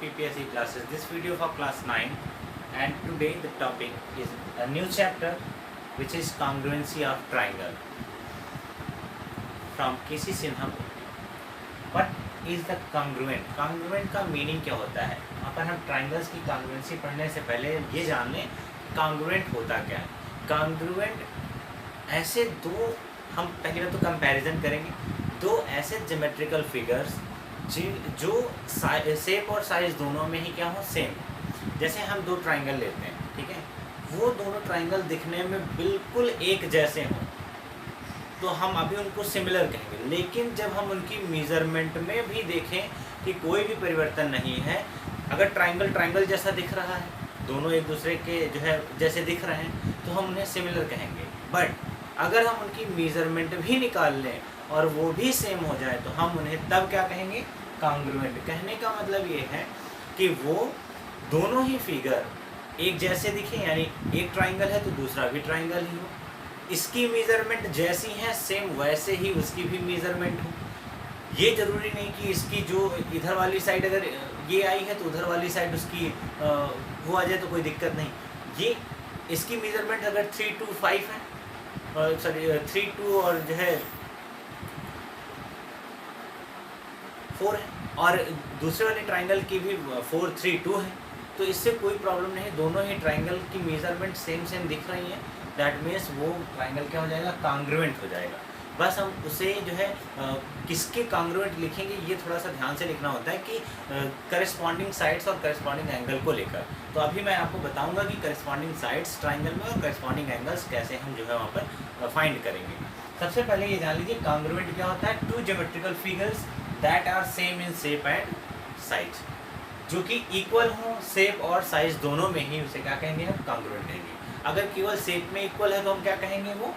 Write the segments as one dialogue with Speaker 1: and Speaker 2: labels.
Speaker 1: PPSC classes. This video for class 9, and today the topic is a new chapter which is congruency of triangle from KC Sinha. What is the congruent? Congruent का meaning क्या होता है? अपन हम triangles की congruency पढ़ने से पहले ये जान लें congruent होता क्या है. Congruent ऐसे दो, हम पहले तो कंपैरिजन करेंगे दो ऐसे ज्योमेट्रिकल फिगर्स जो शेप और साइज दोनों में ही क्या हो, सेम. जैसे हम दो ट्राइंगल लेते हैं, ठीक है, वो दोनों ट्राइंगल दिखने में बिल्कुल एक जैसे हों तो हम अभी उनको सिमिलर कहेंगे. लेकिन जब हम उनकी मेज़रमेंट में भी देखें कि कोई भी परिवर्तन नहीं है, अगर ट्राइंगल जैसा दिख रहा है, दोनों एक दूसरे के जो है जैसे दिख रहे हैं, तो हम उन्हें सिमिलर कहेंगे. बट अगर हम उनकी मेज़रमेंट भी निकाल लें और वो भी सेम हो जाए तो हम उन्हें तब क्या कहेंगे, कॉन्ग्रुएंट. कहने का मतलब ये है कि वो दोनों ही फिगर एक जैसे दिखें, यानी एक ट्राइंगल है तो दूसरा भी ट्राइंगल ही हो, इसकी मेज़रमेंट जैसी है सेम वैसे ही उसकी भी मेज़रमेंट हो. ये ज़रूरी नहीं कि इसकी जो इधर वाली साइड अगर ये आई है तो उधर वाली साइड उसकी वो आ जाए तो कोई दिक्कत नहीं. ये इसकी मेज़रमेंट अगर 3 to 5 है, सॉरी 3 to और जो है 4 है, और दूसरे वाले ट्राइंगल की भी 4 3 2 है, तो इससे कोई प्रॉब्लम नहीं. दोनों ही ट्राइंगल की मेज़रमेंट सेम दिख रही है. दैट मीन्स वो ट्राइंगल क्या हो जाएगा, कॉन्ग्रुएंट हो जाएगा. बस हम उसे जो है किसके कॉन्ग्रुएंट लिखेंगे ये थोड़ा सा ध्यान से लिखना होता है कि करस्पॉन्डिंग साइड्स और करस्पॉन्डिंग एंगल को लेकर. तो अभी मैं आपको बताऊंगा कि करस्पॉन्डिंग साइड्स ट्राइंगल में और करस्पॉन्डिंग एंगल्स कैसे हम जो है वहाँ पर फाइंड करेंगे. सबसे पहले ये जान लीजिए कॉन्ग्रुएंट क्या होता है. Two geometrical figures that are same in shape and size, जो कि इक्वल हो शेप और साइज दोनों में ही, उसे क्या कहेंगे, हम कॉन्ग्रुएंट कहेंगे. अगर केवल शेप में इक्वल है तो हम क्या कहेंगे, वो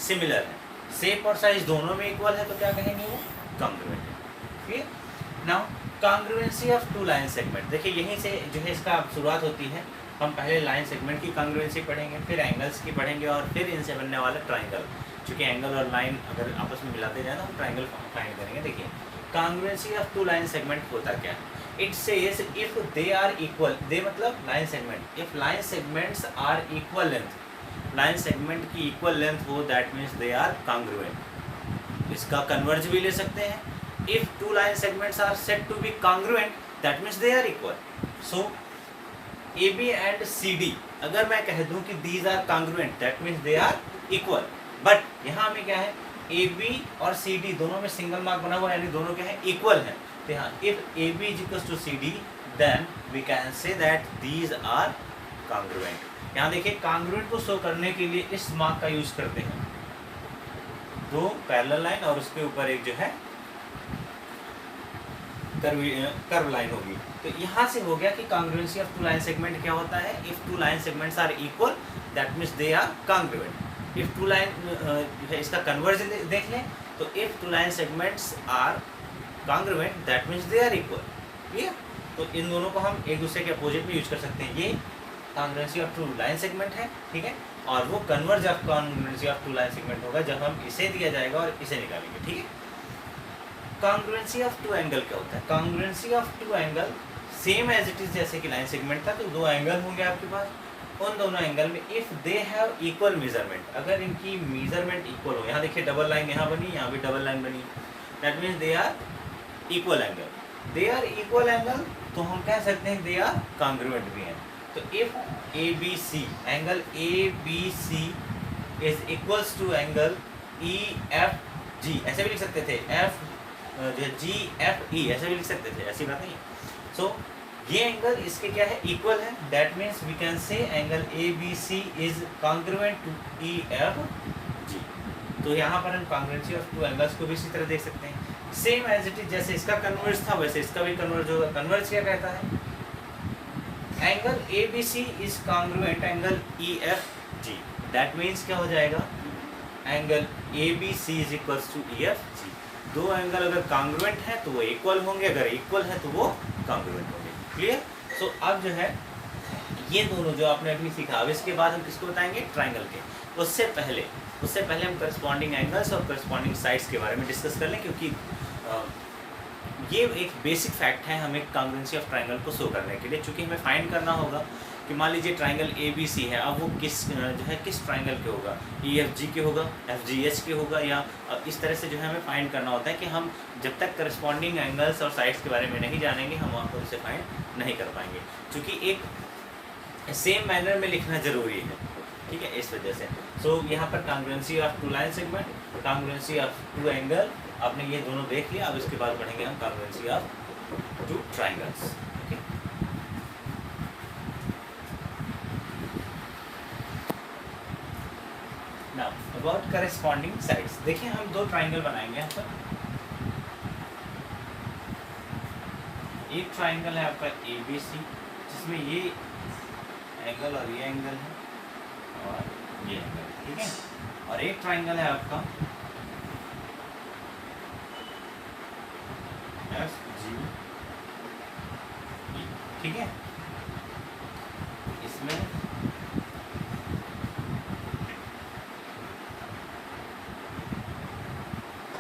Speaker 1: सिमिलर है. शेप और साइज दोनों में इक्वल है तो क्या कहेंगे, वो कॉन्ग्रुएंट है. ठीक है. Now congruency of two line segment. देखिए यहीं से जो है इसका शुरुआत होती है. हम पहले लाइन सेगमेंट की कॉन्ग्रुएंसी पढ़ेंगे, फिर एंगल्स की पढ़ेंगे और फिर इनसे बनने वाला ट्राइंगल. चूँकि एंगल और लाइन अगर आपस में मिलाते जाए तो हम ट्राइंगल फाइंड करेंगे. देखिए congruency of two line segment होता क्या है. It says if they are equal, they मतलब line segment, if line segments are equal length, line segment की इक्वल लेंथ हो, that means they are congruent. इसका converse भी ले सकते हैं. If two line segments are said to be congruent, that means they are equal. So A B and C D, अगर मैं कह दूं कि these are congruent, that means they are equal. But यहाँ में क्या है, ए बी और सी डी दोनों में सिंगल मार्क बना हुआ है, यानी दोनों क्या है, इक्वल है. तो यहाँ if A B is equal to C D, then we can say that these are congruent. यहाँ देखिए कॉन्ग्रुएंट को शो करने के लिए इस मार्क का यूज करते हैं. दो पैरेलल लाइन और उसके ऊपर एक जो है कर्व लाइन होगी. तो यहाँ से हो गया कि congruency of two line segment क्या होता है. If two line segments are equal, that means they are congruent. If two line इसका कन्वर्ज देख लें, तो if two line segments are congruent, that means they are equal. Clear. तो इन दोनों को हम एक दूसरे के अपोजिट में यूज कर सकते हैं. ये congruency of two line segment है, ठीक है, और वो converse of congruency of two line segment होगा जब हम इसे दिया जाएगा और इसे निकालेंगे. ठीक है. कॉन्ग्रुएंसी ऑफ टू एंगल क्या होता है. Congruency of two angle same as it is जैसे कि लाइन सेगमेंट था, तो दो एंगल होंगे आपके पास. उन दोनों एंगल में if they have equal measurement, अगर इनकी मेजरमेंट इक्वल हो, यहाँ देखिए डबल लाइन यहाँ बनी, यहाँ भी डबल लाइन बनी, that means they are equal angle. They are equal angle तो हम कह सकते हैं दे आर कॉन्ग्रुएंट भी हैं. तो if A B C, angle A B C is equals to angle E F G, ऐसे भी लिख सकते थे, एफ जो जी एफ ई ऐसे भी लिख सकते थे, ऐसी बात नहीं. सो ये एंगल इसके क्या है, इक्वल है. That means we can say angle A B C is congruent to E F G. तो यहाँ पर हम कॉन्ग्रुएंसी ऑफ टू एंगल्स को भी इसी तरह देख सकते हैं. सेम एज इट इज जैसे इसका कन्वर्ज था वैसे इसका भी कन्वर्ज होगा. कन्वर्ज क्या कहता है, angle A B C is congruent angle E F G. That means क्या हो जाएगा, angle A B C is equals to E F G. दो एंगल अगर कॉन्ग्रुएंट है तो वो इक्वल होंगे, अगर इक्वल है तो वो कॉन्ग्रुएंट होंगे. क्लियर. सो अब जो है ये दोनों जो आपने अभी सीखा, अब इसके बाद हम किसको बताएंगे, ट्राइंगल के. उससे पहले हम करस्पॉन्डिंग एंगल्स और करस्पॉन्डिंग साइड्स के बारे में डिस्कस कर लें, क्योंकि ये एक बेसिक फैक्ट है हमें कांग्रुएंसी ऑफ ट्राइंगल को शो करने के लिए, चूँकि हमें फाइंड करना होगा कि मान लीजिए ट्राइंगल ए बी सी है, अब वो किस जो है किस ट्राइंगल के होगा, ई एफ जी के होगा, एफ जी एच के होगा, या इस तरह से जो है हमें फाइंड करना होता है कि हम जब तक करस्पॉन्डिंग एंगल्स और साइड्स के बारे में नहीं जानेंगे हम वहाँ पर उसे फाइंड नहीं कर पाएंगे, क्योंकि एक सेम मैनर में लिखना ज़रूरी है, ठीक है, इस वजह से। सो यहाँ पर congruency of two line segment, congruency of two angle, आपने ये दोनों देख लिया। अब इसके बाद पढ़ेंगे हम congruency of two triangles. Now about corresponding sides, देखिए हम दो ट्राइंगल बनाएंगे यहाँ पर। एक ट्राइंगल है आपका ए बी सी, जिसमें ये एंगल और ये एंगल है और ये एंगल, ठीक है, और एक ट्राइंगल है आपका एफ जी ई, ठीक है। इसमें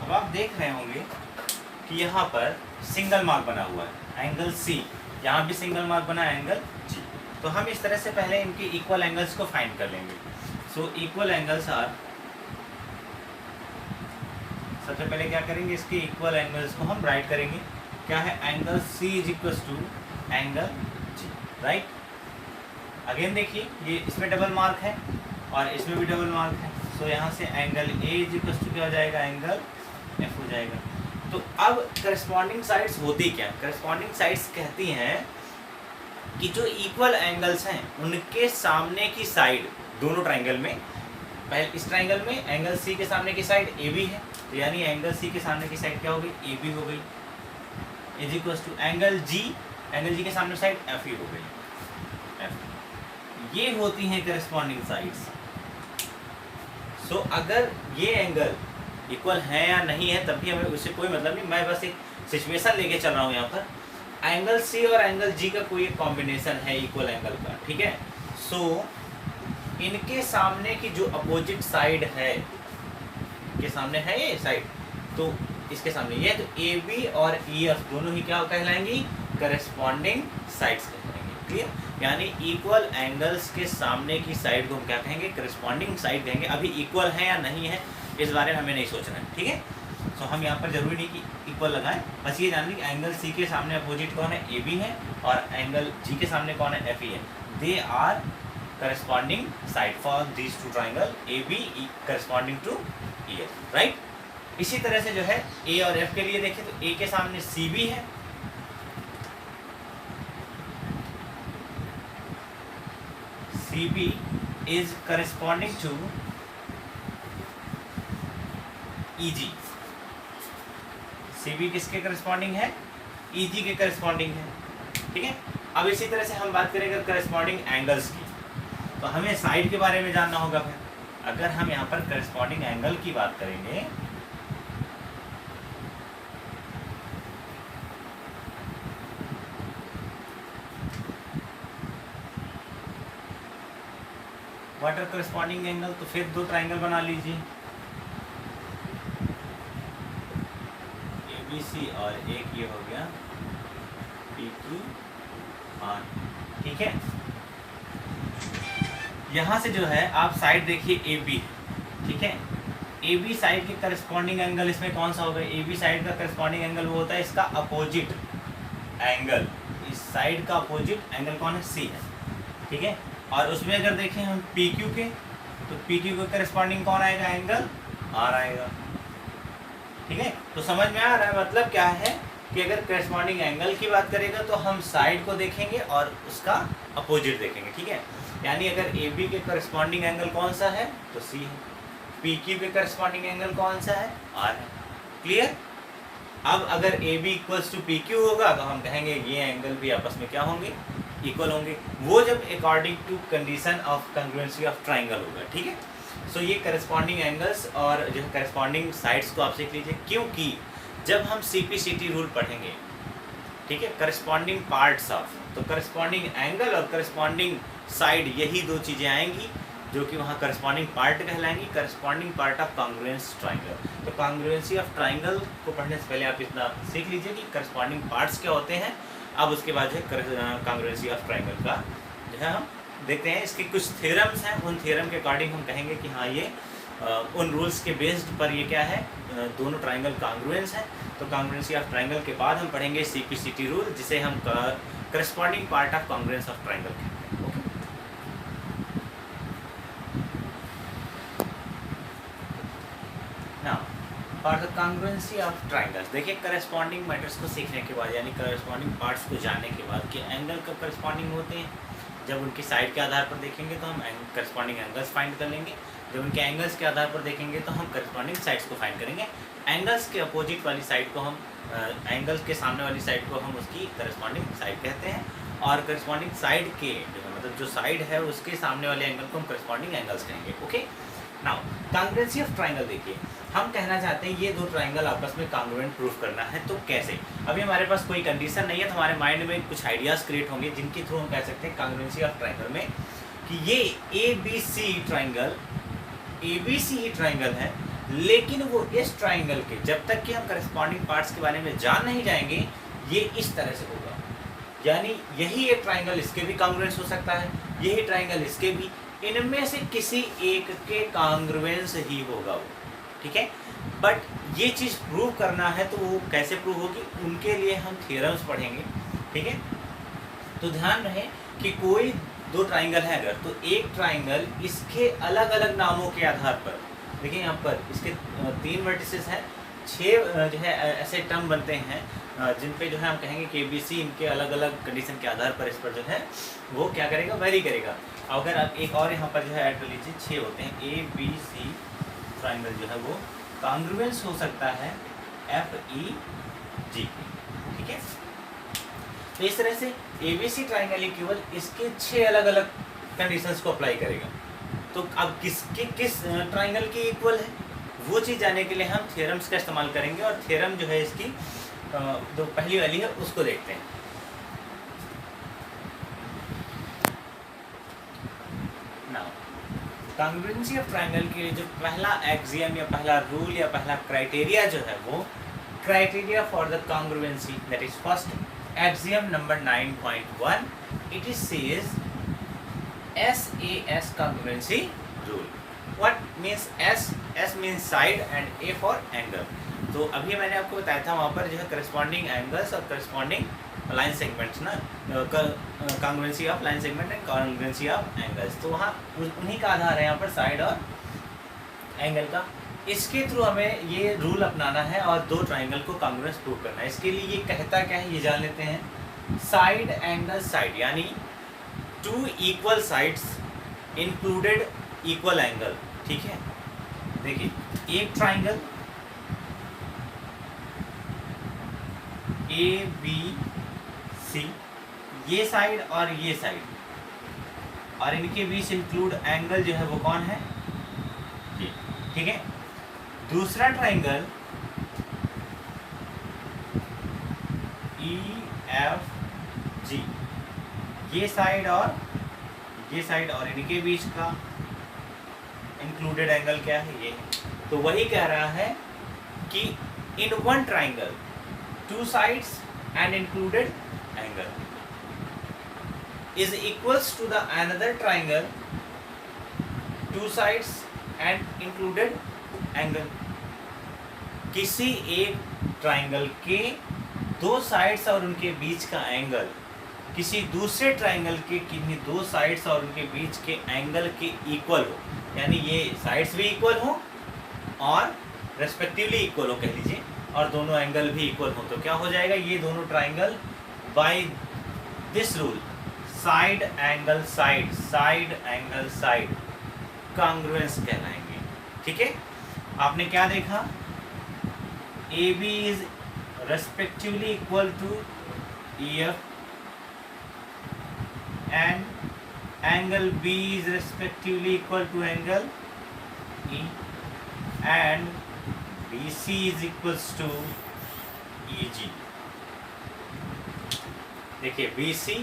Speaker 1: अब आप देख रहे होंगे कि यहाँ पर सिंगल मार्क बना हुआ है, एंगल सी, यहाँ भी सिंगल मार्क बना है, एंगल जी। तो हम इस तरह से पहले इनके इक्वल एंगल्स को फाइंड कर लेंगे। सो इक्वल एंगल्स आर, सबसे पहले क्या करेंगे, इसके इक्वल एंगल्स को हम राइट करेंगे। क्या है, angle C is equal to angle G, right. Again देखिए ये इसमें डबल मार्क है और इसमें भी डबल मार्क है। सो यहाँ से angle A is equal to क्या हो जाएगा, एंगल एफ हो जाएगा। तो अब करस्पॉन्डिंग साइड्स होती क्या, करस्पॉन्डिंग साइड्स कहती हैं कि जो इक्वल एंगल्स हैं उनके सामने की साइड दोनों ट्राइंगल में, पहले इस ट्राइंगल में एंगल सी के सामने की साइड ए बी है, तो यानी एंगल सी के सामने की साइड क्या हो गई, ए बी हो गई, is equal to angle G के सामने साइड एफ ई हो गई, एफ। ये होती हैं करस्पॉन्डिंग साइड्स। सो अगर ये एंगल इक्वल है या नहीं है तब भी हमें उससे कोई मतलब नहीं, मैं बस एक सिचुएशन लेके चल रहा हूँ यहाँ पर। एंगल सी और एंगल जी का कोई एक कॉम्बिनेशन है इक्वल एंगल का, ठीक है। सो इनके सामने की जो अपोजिट साइड है, इनके सामने है ये साइड, तो इसके सामने ये, तो ए बी और ई एफ दोनों ही क्या कहलाएंगी, करस्पॉन्डिंग साइड्स कहलाएंगे, क्लियर। यानी इक्वल एंगल्स के सामने की साइड को हम क्या कहेंगे, करस्पॉन्डिंग साइड कहेंगे। अभी इक्वल है या नहीं है इस बारे में हमें नहीं सोचना है, ठीक है। सो हम यहाँ पर जरूरी नहीं कि इक्वल लगाएं, बस ये जान ली कि एंगल सी के सामने अपोजिट कौन है, ए बी है, और एंगल जी के सामने कौन है, एफ ई है। They are corresponding side for these two triangle A B E corresponding to E F, right. इसी तरह से जो है ए और एफ के लिए देखें तो ए के सामने सी बी है, C B is corresponding to E G. C B किसके करस्पॉन्डिंग है, ई जी के करस्पॉन्डिंग है, ठीक है। अब इसी तरह से हम बात करेंगे करस्पॉन्डिंग एंगल्स की, तो हमें साइड के बारे में जानना होगा। फिर अगर हम यहाँ पर करस्पॉन्डिंग एंगल की बात करेंगे व्हाट आर करस्पॉन्डिंग एंगल, तो फिर दो ट्राइंगल बना लीजिए, ए बी सी और एक ये हो गया पी क्यू आर, ठीक है। यहाँ से जो है आप साइड देखिए ए बी, ठीक है। ए बी साइड के करस्पॉन्डिंग एंगल इसमें कौन सा होगा, ए बी साइड का करस्पॉन्डिंग एंगल वो होता है इसका अपोजिट एंगल, इस साइड का अपोजिट एंगल कौन है, सी है, ठीक है। और उसमें अगर देखें हम पी क्यू के, तो पी क्यू के करस्पॉन्डिंग कौन आएगा, एंगल आर आएगा, ठीक है। तो समझ में आ रहा है मतलब क्या है कि अगर करस्पॉन्डिंग एंगल की बात करेगा तो हम साइड को देखेंगे और उसका अपोजिट देखेंगे, ठीक है। यानी अगर ए बी के करस्पॉन्डिंग एंगल कौन सा है तो सी है, पी क्यू के करस्पॉन्डिंग एंगल कौन सा है, आर है, क्लियर। अब अगर A B equals to P Q होगा तो हम कहेंगे ये एंगल भी आपस में क्या होंगे, इक्वल होंगे, वो जब according to condition of congruency of triangle होगा, ठीक है। सो ये करस्पॉन्डिंग एंगल्स और जो करस्पॉन्डिंग साइड्स को आप सीख लीजिए, क्योंकि जब हम CPCT रूल पढ़ेंगे, ठीक है, करस्पॉन्डिंग पार्ट्स ऑफ, तो करस्पॉन्डिंग एंगल और करस्पॉन्डिंग साइड यही दो चीज़ें आएंगी जो कि वहाँ करस्पॉन्डिंग पार्ट कहलाएंगी, corresponding part of congruence triangle. तो कॉन्ग्रुएंसी ऑफ ट्राइंगल को पढ़ने से पहले आप इतना सीख लीजिए कि करस्पॉन्डिंग पार्ट्स क्या होते हैं। अब उसके बाद जो है कॉन्ग्रुएंसी ऑफ ट्राइंगल का जो है हम देखते हैं। इसके कुछ थ्योरम्स हैं, उन थ्योरम के अकॉर्डिंग हम कहेंगे कि हाँ ये उन रूल्स के बेस्ड पर ये क्या है, दोनों ट्राइंगल कॉन्ग्रुएंस हैं। तो कॉन्ग्रुएंसी ऑफ ट्राइंगल के बाद हम पढ़ेंगे CPCT रूल, जिसे हम corresponding part of congruence of triangle कहते हैं। Okay, now for the congruency of triangles, देखिए करस्पॉन्डिंग मैटर्स को सीखने के बाद यानी करस्पॉन्डिंग पार्ट्स को जानने के बाद कि एंगल कब करस्पॉन्डिंग होते हैं, जब उनकी साइड के आधार पर देखेंगे तो हम करस्पॉन्डिंग एंगल्स फाइंड कर लेंगे, जब उनके एंगल्स के आधार पर देखेंगे तो हम करस्पॉन्डिंग साइड्स को फाइंड करेंगे। एंगल्स के अपोजिट वाली साइड को हम एंगल्स के सामने वाली साइड को हम उसकी करस्पॉन्डिंग साइड कहते हैं, और करस्पॉन्डिंग साइड के मतलब जो साइड है उसके सामने वाले एंगल को हम करस्पॉन्डिंग एंगल्स कहेंगे। Okay, now congruency of triangle, देखिए हम कहना चाहते हैं ये दो ट्राइंगल आपस में कॉन्ग्रुएंट प्रूफ करना है, तो कैसे? अभी हमारे पास कोई कंडीशन नहीं है, तो हमारे माइंड में कुछ आइडियाज़ क्रिएट होंगे जिनके थ्रू हम कह सकते हैं कॉन्ग्रुएंसी ऑफ ट्राइंगल में कि ये ABC ट्राइंगल ABC ही ट्राइंगल है, लेकिन वो इस ट्राइंगल के जब तक कि हम करस्पॉन्डिंग पार्ट्स के बारे में जान नहीं जाएंगे ये इस तरह से होगा, यानी यही एक ट्राइंगल इसके भी कॉन्ग्रुएंस हो सकता है, यही ट्राइंगल इसके भी, इनमें से किसी एक के कॉन्ग्रुएंस ही होगा वो, ठीक है। बट ये चीज़ प्रूव करना है तो वो कैसे प्रूव होगी, उनके लिए हम थ्योरम्स पढ़ेंगे, ठीक है। तो ध्यान रहे कि कोई दो ट्राइंगल है अगर, तो एक ट्राइंगल इसके अलग अलग नामों के आधार पर, देखिए यहाँ पर इसके 3 वर्टिसेस हैं, 6 जो है ऐसे टर्म बनते हैं जिन पे जो है हम कहेंगे कि ABC इनके अलग अलग कंडीशन के आधार पर इस पर जो है वो क्या करेगा, वेरी करेगा। अगर आप एक और यहाँ पर जो है ऐड कर लीजिए, 6 होते हैं, ABC ट्राइंगल जो है वो कॉन्ग्रुएंस हो सकता है FEG, ठीक है। तो इस तरह से ABC ट्राइंगल केवल इसके 6 अलग अलग कंडीशंस को अप्लाई करेगा। तो अब किस ट्राइंगल की इक्वल है वो चीज़ जानने के लिए हम थ्योरम्स का इस्तेमाल करेंगे, और थ्योरम जो है इसकी जो पहली वाली है उसको देखते हैं। नाउ कॉन्ग्रुएंसी ऑफ ट्राइंगल के लिए जो पहला एक्सियम या पहला रूल या पहला क्राइटेरिया जो है वो criteria for the congruency, that is first axiom number 9.1, it is says SAS congruency rule. What means S? S means side and A for angle. तो अभी मैंने आपको बताया था वहाँ पर जो है करस्पॉन्डिंग एंगल्स और करस्पॉन्डिंग लाइन सेगमेंट्स ना, congruency of line segment and congruency of angles, तो वहाँ उन्हीं का आधार है यहाँ पर साइड और एंगल का। इसके थ्रू हमें ये रूल अपनाना है और दो ट्राइंगल को कॉन्ग्रुएंस प्रूव करना है। इसके लिए ये कहता क्या है ये जान लेते हैं। साइड एंगल साइड यानी 2 equal sides included equal angle, ठीक है। देखिए एक ट्राइंगल ABC, ये साइड और ये साइड, और इनके बीच इंक्लूड एंगल जो है वो कौन है, ये, ठीक है। दूसरा ट्राइंगल EFG, ये साइड और इनके बीच का इंक्लूडेड एंगल क्या है, ये। तो वही कह रहा है कि in one triangle 2 sides and included angle is equals to the another triangle 2 sides and included angle। किसी एक ट्राइंगल के 2 साइड्स और उनके बीच का एंगल किसी दूसरे ट्राइंगल के किन्हीं 2 साइड्स और उनके बीच के एंगल के इक्वल हो, यानी ये साइड्स भी इक्वल हो और रेस्पेक्टिवली इक्वल हो कह लीजिए, और दोनों एंगल भी इक्वल हो, तो क्या हो जाएगा, ये दोनों triangle by this rule side angle side congruence कहलाएंगे, ठीक है। आपने क्या देखा, AB is respectively equal to EF and angle B is respectively equal to angle E and BC is equals to EG। देखिए BC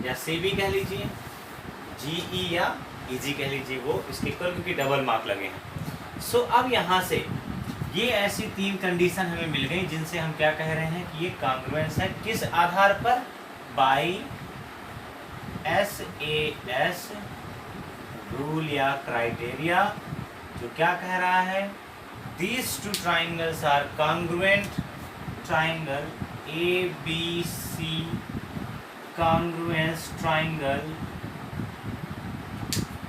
Speaker 1: या CB कह लीजिए, GE या EG कह लीजिए, वो इसके इक्वल क्योंकि डबल मार्क लगे हैं। सो अब यहाँ से ये ऐसी 3 कंडीशन हमें मिल गई जिनसे हम क्या कह रहे हैं कि ये कॉन्ग्रुएंस है। किस आधार पर? बाई SAS रूल या क्राइटेरिया, जो क्या कह रहा है, these two triangles are congruent triangle ABC congruence triangle.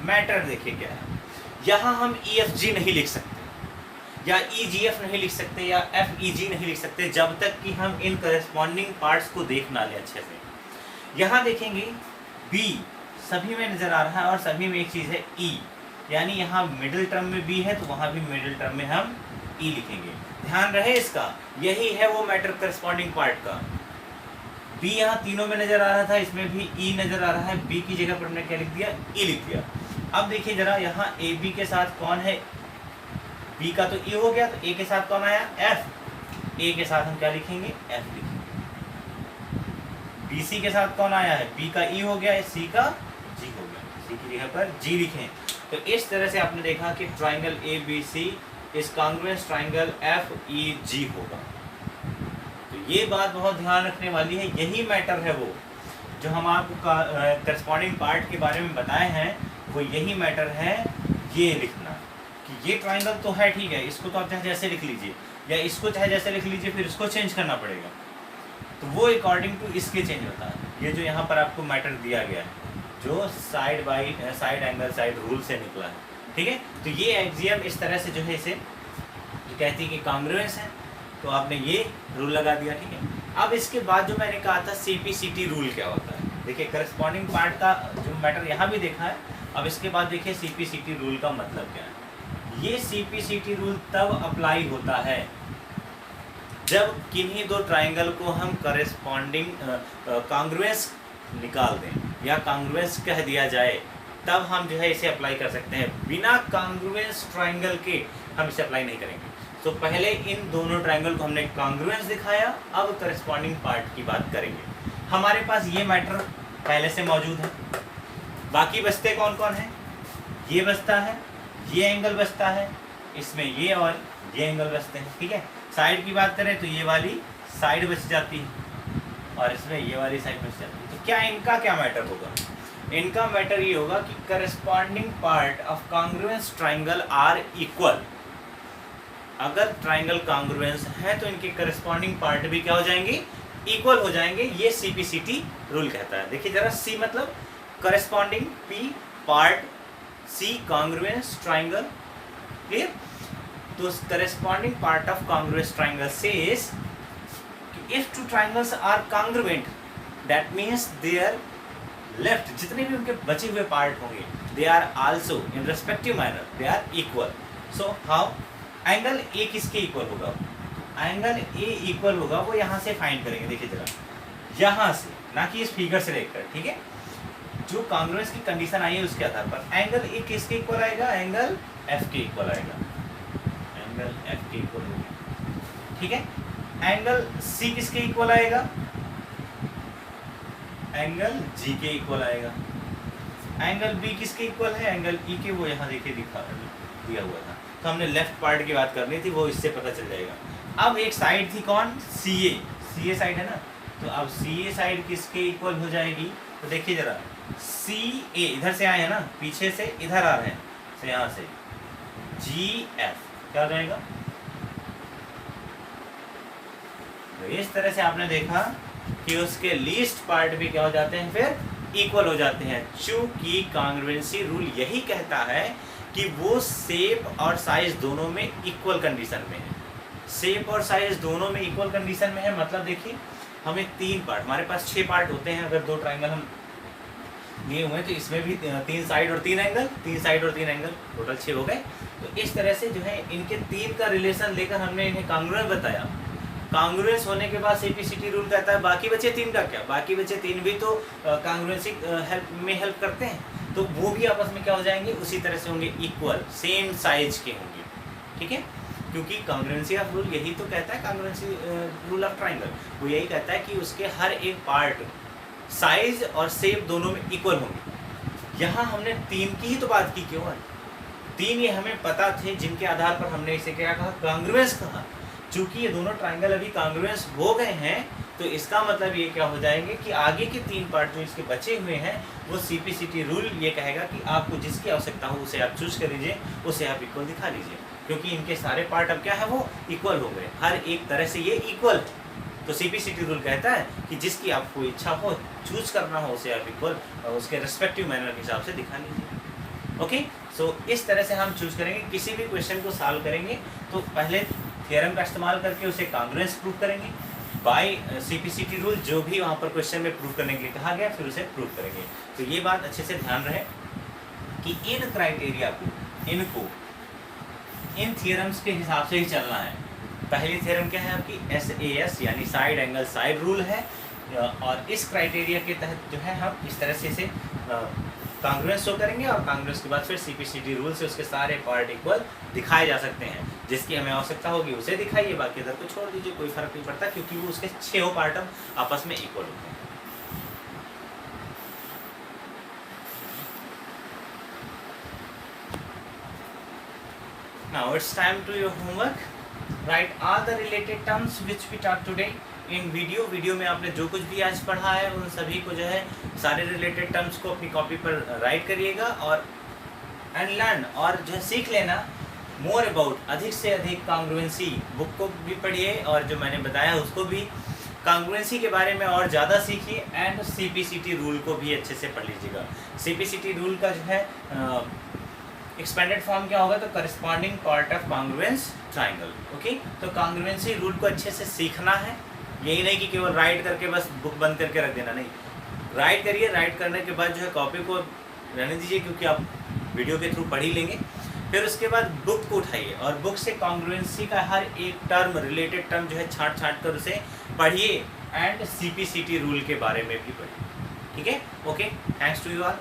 Speaker 1: Matter देखिए क्या है, यहाँ हम EFG नहीं लिख सकते या EGF नहीं लिख सकते या FEG नहीं लिख सकते जब तक कि हम इन करस्पॉन्डिंग पार्ट्स को देख ना ले अच्छे से। यहाँ देखेंगे B सभी में नजर आ रहा है और सभी में एक चीज़ है E, यानी यहाँ मिडिल टर्म में B है तो वहाँ भी मिडिल टर्म में हम E लिखेंगे। ध्यान रहे इसका, यही है वो मैटर करस्पॉन्डिंग पार्ट का। B यहाँ तीनों में नजर आ रहा था, इसमें भी E नजर आ रहा है, B की जगह पर हमने क्या लिख दिया, E लिख दिया। अब देखिए जरा, यहाँ AB के साथ कौन है, B का तो E हो गया, तो A के साथ कौन आया, F। A के साथ हम क्या लिखेंगे, F लिखेंगे। BC के साथ कौन आया है, B का E हो गया, C का G हो गया, C की जगह पर G लिखें। तो इस तरह से आपने देखा कि ट्राइंगल ABC इस कॉन्ग्रुएंस ट्राइंगल FEG होगा। तो ये बात बहुत ध्यान रखने वाली है, यही मैटर है वो जो हम आपको करस्पॉन्डिंग पार्ट के बारे में बताए हैं, वो यही मैटर है। ये लिखना कि ये ट्राइंगल तो है, ठीक है, इसको तो आप चाहे जैसे लिख लीजिए या इसको चाहे जैसे लिख लीजिए, फिर इसको चेंज करना पड़ेगा, तो वो अकॉर्डिंग टू इसके चेंज होता है। ये जो यहाँ पर आपको मैटर दिया गया है, जो side by side angle side rule से निकला है, ठीक है। तो ये एक्सियम इस तरह से जो है इसे जो कहती है कि कॉन्ग्रुएंस है, तो आपने ये रूल लगा दिया, ठीक है। अब इसके बाद जो मैंने कहा था CPCT रूल क्या होता है, देखिए करस्पॉन्डिंग पार्ट का जो मैटर यहाँ भी देखा है। अब इसके बाद देखिए CPCT रूल का मतलब क्या है। ये CPCT रूल तब अप्लाई होता है जब किन्हीं दो ट्राइंगल को हम करस्पॉन्डिंग कॉन्ग्रुएंस निकाल दें या कॉन्ग्रुएंस कह दिया जाए, तब हम जो है इसे अप्लाई कर सकते हैं। बिना कॉन्ग्रुएंस ट्राइंगल के हम इसे अप्लाई नहीं करेंगे। तो पहले इन दोनों ट्राइंगल को हमने कॉन्ग्रुएंस दिखाया, अब करस्पॉन्डिंग पार्ट की बात करेंगे। हमारे पास ये मैटर पहले से मौजूद है, बाकी बचते कौन कौन है, ये बचता है, ये एंगल बचता है, इसमें ये और ये एंगल बचते हैं, ठीक है। साइड की बात करें तो ये वाली साइड बच जाती है और इसमें ये वाली साइड बच जाती है। तो क्या इनका क्या मैटर होगा, इनका मैटर ये होगा कि corresponding part of congruence triangle are equal. अगर ट्राइंगल कॉन्ग्रुएंस है तो इनके करस्पॉन्डिंग पार्ट भी क्या हो जाएंगे, इक्वल हो जाएंगे। ये CPCT रूल कहता है। देखिए जरा, C मतलब corresponding, P part, C congruence triangle, clear. तो corresponding part of congruence triangle says if two triangles are congruent, that means their left जितने भी उनके बचे हुए पार्ट होंगे, they are also in respective manner they are equal. So how, angle A किसके equal होगा, angle A equal होगा, वो यहाँ से फाइंड करेंगे। देखिए जरा, यहाँ से, ना कि इस फिगर से देखकर, ठीक है। जो कॉन्ग्रुएंस की कंडीशन आई है उसके आधार पर एंगल A किसके इक्वल आएगा, एंगल F के इक्वल आएगा, एंगल F के इक्वल होगा, ठीक है। एंगल C किसके इक्वल आएगा, एंगल G के इक्वल आएगा। एंगल B किसके इक्वल है, एंगल E के, वो यहाँ देखिए दिया हुआ था। तो हमने लेफ्ट पार्ट की बात करनी थी, वो इससे पता चल जाएगा। अब एक साइड थी कौन, CA साइड है ना, तो अब CA साइड किसके इक्वल हो जाएगी, तो देखिए जरा, CA इधर से आए हैं ना, पीछे से इधर आ रहे हैं, तो यहाँ से GF क्या हो जाएगा। तो इस तरह से आपने देखा कि उसके लीस्ट पार्ट भी क्या हो जाते हैं, फिर इक्वल हो जाते हैं। चूंकि कॉन्ग्रुएंसी रूल यही कहता है कि वो शेप और साइज दोनों में इक्वल कंडीशन में है। शेप और साइज दोनों में इक्वल कंडीशन में है, मतलब देखिए हमें 3 पार्ट, हमारे पास 6 पार्ट होते हैं अगर 2 ट्राइंगल हम लिए हुए हैं, तो इसमें भी 3 साइड और 3 एंगल, 3 साइड और 3 एंगल, टोटल 6 हो गए। तो इस तरह से जो है इनके 3 का रिलेशन लेकर हमने इन्हें कॉन्ग्रुएंस बताया। कॉन्ग्रुएंस होने के बाद CPCT रूल कहता है बाकी बचे 3 का क्या, बाकी बचे 3 भी तो कॉन्ग्रुएंसी हेल्प करते हैं, तो वो भी आपस में क्या हो जाएंगे, उसी तरह से होंगे, इक्वल, सेम साइज के होंगे, ठीक है। क्योंकि कॉन्ग्रुएंसी ऑफ रूल यही तो कहता है, कॉन्ग्रुएंसी रूल ऑफ ट्राइंगल वो यही कहता है कि उसके हर एक पार्ट साइज और शेप दोनों में इक्वल होंगे। यहाँ हमने 3 की ही तो बात की, क्यों है, तीन ये हमें पता थे जिनके आधार पर हमने इसे क्या कहा, कांग्रुएंस कहा। चूंकि ये दोनों ट्राइंगल अभी कांग्रुएंस हो गए हैं तो इसका मतलब ये क्या हो जाएंगे कि आगे के तीन पार्ट जो इसके बचे हुए हैं वो CPCT रूल ये कहेगा कि आपको जिसकी आवश्यकता हो उसे आप चूज कर लीजिए, उसे आप इक्वल दिखा लीजिए, क्योंकि इनके सारे पार्ट अब क्या है, वो इक्वल हो गए, हर एक तरह से ये इक्वल है। तो CPCT रूल कहता है कि जिसकी आपको इच्छा हो, चूज करना हो, उसे आप इक्वल उसके रेस्पेक्टिव मैनर के हिसाब से दिखा लीजिए। ओके, सो इस तरह से हम चूज करेंगे, किसी भी क्वेश्चन को सॉल्व करेंगे तो पहले थ्योरम का इस्तेमाल करके उसे कांग्रुएंस प्रूव करेंगे, बाय CPCT रूल जो भी वहाँ पर क्वेश्चन में प्रूव करने के लिए कहा गया, फिर उसे प्रूव करेंगे। तो ये बात अच्छे से ध्यान रहे कि इन क्राइटेरिया को इन थियरम्स के हिसाब से ही चलना है। पहली थ्योरम क्या है आपकी, SAS यानी साइड एंगल साइड रूल है, और इस क्राइटेरिया के तहत जो है हम इस तरह से इसे कांग्रुएंस शो करेंगे, और कांग्रुएंस के बाद फिर CPCT रूल से उसके सारे पार्ट इक्वल दिखाए जा सकते हैं। जिसकी हमें आवश्यकता होगी उसे दिखाइए, बाकी इधर को छोड़ दीजिए, कोई फर्क नहीं पड़ता, क्योंकि वो उसके 6 पार्ट आपस में इक्वल होते हैं। Now it's time to your homework. Write all the related terms which we taught today in video. Video में आपने जो कुछ भी आज पढ़ा है उन सभी को जो है सारे रिलेटेड टर्म्स को अपनी कॉपी पर राइट करिएगा, और एंड लर्न, और जो है सीख लेना मोर अबाउट, अधिक से अधिक कांग्रुएंसी बुक को भी पढ़िए, और जो मैंने बताया उसको भी कांग्रुएंसी के बारे में और ज़्यादा सीखिए, एंड CPCT रूल को भी अच्छे से पढ़ लीजिएगा। CPCT रूल का जो है एक्सपेंडेड फॉर्म क्या होगा, तो corresponding part of congruence triangle. Okay, तो कांग्रुएंसी रूल को अच्छे से सीखना है, यही नहीं कि केवल राइट करके बस बुक बंद करके रख देना, नहीं, राइट करिए, राइट करने के बाद जो है कॉपी को रहने दीजिए, क्योंकि आप वीडियो के थ्रू पढ़ ही लेंगे। फिर उसके बाद बुक को उठाइए और बुक से कांग्रुएंसी का हर एक टर्म, रिलेटेड टर्म जो है छांट कर उसे पढ़िए, एंड CPCT रूल के बारे में भी पढ़िए। ठीक है, okay, thanks to you all.